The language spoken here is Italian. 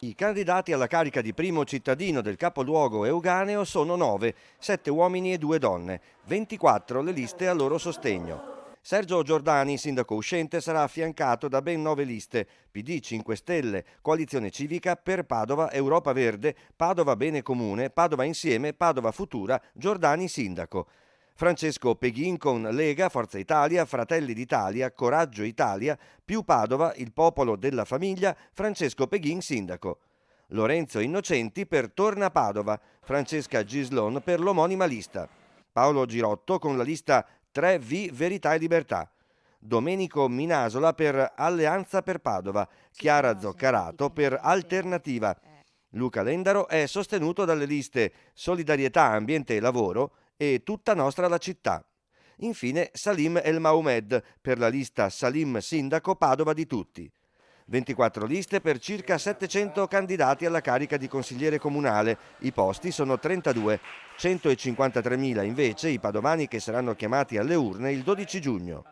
I candidati alla carica di primo cittadino del capoluogo euganeo sono 9, 7 uomini e 2 donne, 24 le liste a loro sostegno. Sergio Giordani, sindaco uscente, sarà affiancato da ben 9 liste: PD, 5 Stelle, Coalizione Civica, Per Padova, Europa Verde, Padova Bene Comune, Padova Insieme, Padova Futura, Giordani sindaco. Francesco Peghin con Lega, Forza Italia, Fratelli d'Italia, Coraggio Italia, più Padova, il popolo della famiglia, Francesco Peghin sindaco. Lorenzo Innocenti per Torna Padova, Francesca Gislon per l'omonima lista. Paolo Girotto con la lista 3V Verità e Libertà. Domenico Minasola per Alleanza per Padova, Chiara Zoccarato per Alternativa. Luca Lendaro è sostenuto dalle liste Solidarietà, Ambiente e Lavoro e Tutta Nostra la Città. Infine Salim El Maumed per la lista Salim Sindaco Padova di Tutti. 24 liste per circa 700 candidati alla carica di consigliere comunale. I posti sono 32, 153.000 invece i padovani che saranno chiamati alle urne il 12 giugno.